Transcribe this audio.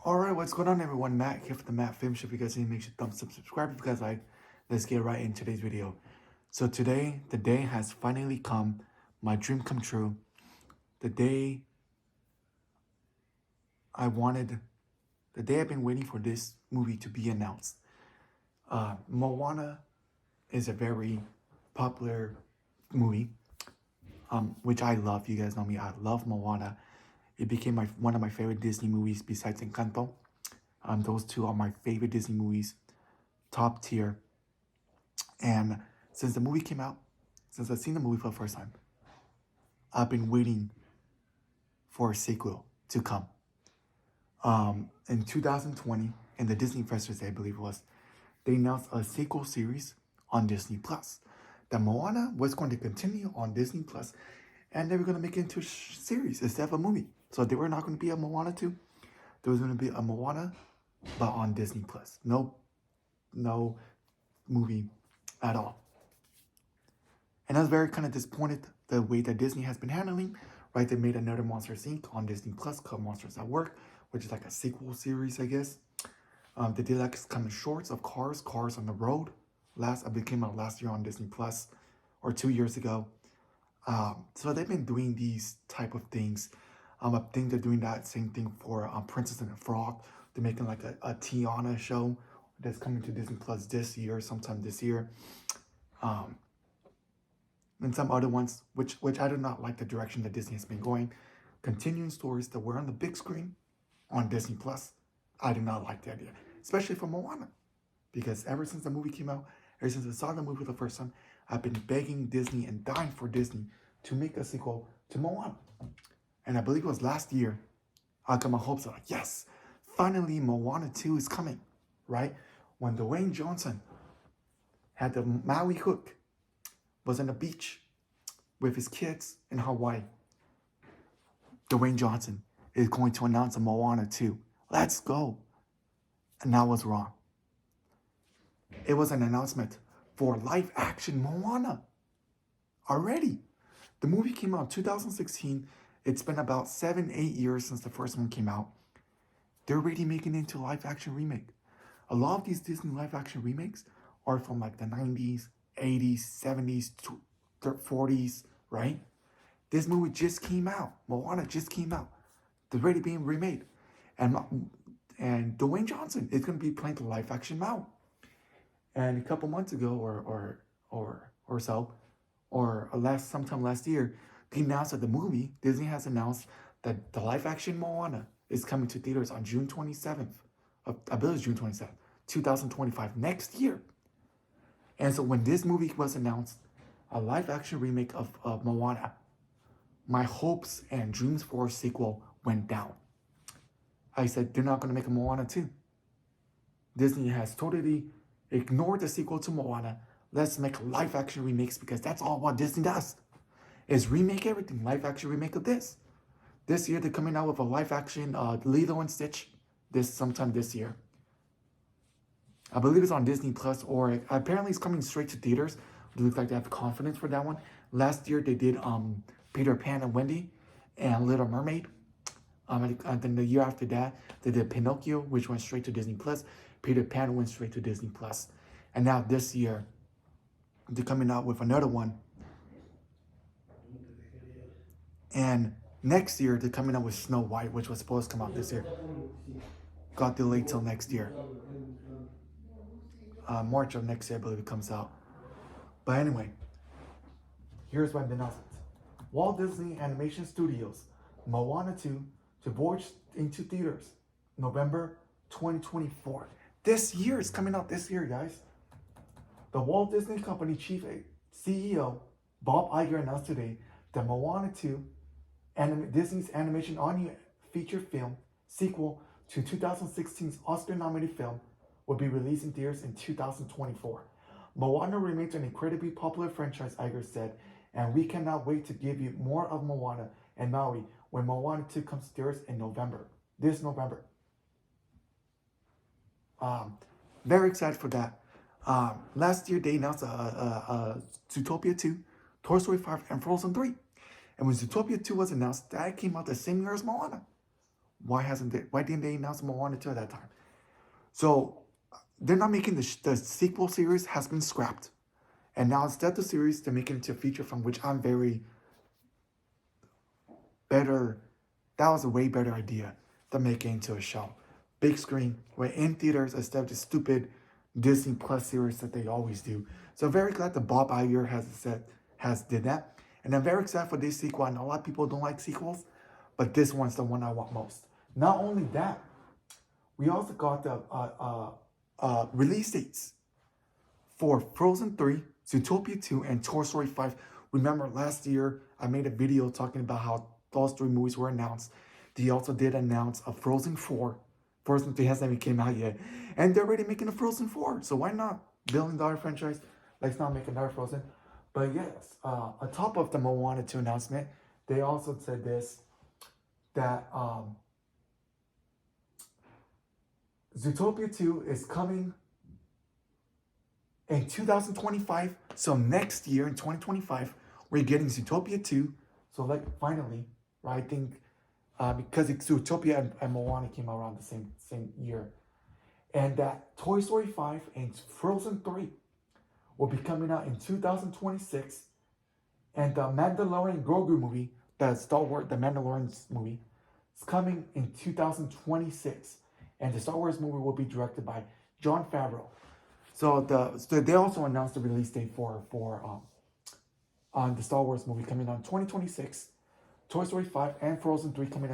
Alright, what's going on everyone? Matt here for the Matt Film Show. If you guys need, make sure thumbs up, subscribe if you guys like. Let's get right into today's video. So today, the day has finally come. My dream come true. The day the day I've been waiting for this movie to be announced. Moana is a very popular movie, which I love. You guys know me, I love Moana. It became one of my favorite Disney movies besides Encanto. Those two are my favorite Disney movies, top tier. And since the movie came out, since I've seen the movie for the first time, I've been waiting for a sequel to come. In 2020, in the Disney Festivals, I believe it was, they announced a sequel series on Disney Plus. That Moana was going to continue on Disney Plus, and they were going to make it into a series instead of a movie. So they were not going to be a Moana 2. There was going to be a Moana, but on Disney Plus. No movie at all. And I was very kind of disappointed the way that Disney has been handling. Right, they made another Monsters Inc. on Disney Plus called Monsters at Work, which is like a sequel series, I guess. They did like kind of shorts of Cars on the Road. It came out last year on Disney Plus, or 2 years ago. So they've been doing these type of things. I think they're doing that same thing for Princess and the Frog. They're making like a Tiana show that's coming to Disney Plus this year, sometime this year. And some other ones, which I do not like the direction that Disney has been going. Continuing stories that were on the big screen on Disney Plus. I do not like the idea, especially for Moana. Because ever since the movie came out, ever since I saw the movie the first time, I've been begging Disney and dying for Disney to make a sequel to Moana. And I believe it was last year, I got my hopes up, like, yes, finally Moana 2 is coming, right? When Dwayne Johnson had the Maui hook, was on the beach with his kids in Hawaii. Dwayne Johnson is going to announce a Moana 2. Let's go. And that was wrong. It was an announcement for live action Moana. Already. The movie came out in 2016. It's been about 7-8 years since the first one came out. They're already making it into a live action remake. A lot of these Disney live action remakes are from like the 90s, 80s, 70s, 40s, right? This movie just came out. Moana just came out. They're already being remade. And Dwayne Johnson is going to be playing the live action Mao. And a couple months ago sometime last year, they announced that Disney has announced that the live action Moana is coming to theaters on June 27th. I believe it's June 27th, 2025, next year. And so when this movie was announced, a live action remake of Moana, my hopes and dreams for a sequel went down. I said, they're not going to make a Moana 2. Disney has totally ignored the sequel to Moana. Let's make live action remakes because that's all what Disney does. Is remake everything. Live action remake of this. This year they're coming out with a live action Lilo and Stitch sometime this year. I believe it's on Disney Plus, or apparently it's coming straight to theaters. It looks like they have confidence for that one. Last year they did Peter Pan and Wendy and Little Mermaid. And then the year after that they did Pinocchio, which went straight to Disney Plus. Peter Pan went straight to Disney Plus. And now this year they're coming out with another one. And next year they're coming out with Snow White, which was supposed to come out this year. Got delayed till next year. March of next year, I believe it comes out. But anyway, here's my announcement. Walt Disney Animation Studios, Moana 2, to voyage into theaters, November 2024. This year, it's coming out this year, guys. The Walt Disney Company Chief CEO, Bob Iger, announced today that Moana 2, Disney's animation on feature film sequel to 2016's Oscar-nominated film, will be released in theaters in 2024. Moana remains an incredibly popular franchise, Iger said, and we cannot wait to give you more of Moana and Maui when Moana 2 comes to theaters in November. This November. Very excited for that. Last year, they announced Zootopia 2, Toy Story 5, and Frozen 3. And when Zootopia 2 was announced, that came out the same year as Moana. Why didn't they announce Moana 2 at that time? So they're not making the sequel series has been scrapped. And now instead of the series, they're making it into a feature film, which I'm very better. That was a way better idea than making it into a show. Big screen, we're in theaters instead of the stupid Disney Plus series that they always do. So very glad that Bob Iger has did that. And I'm very excited for this sequel. I know a lot of people don't like sequels, but this one's the one I want most. Not only that, we also got the release dates for Frozen 3, Zootopia 2, and Toy Story 5. Remember last year, I made a video talking about how those 3 movies were announced. They also did announce a Frozen 4. Frozen 3 hasn't even came out yet. And they're already making a Frozen 4. So why not? $1 billion franchise. Let's not make another Frozen. But yes, on top of the Moana 2 announcement, they also said this, that Zootopia 2 is coming in 2025. So next year in 2025, we're getting Zootopia 2. So like finally, right? I think because Zootopia and Moana came out around the same year. And that Toy Story 5 and Frozen 3 will be coming out in 2026. And the Mandalorian Grogu movie, the Star Wars, the Mandalorian movie, is coming in 2026. And the Star Wars movie will be directed by Jon Favreau. So they also announced the release date for on the Star Wars movie coming out in 2026. Toy Story 5 and Frozen 3 coming out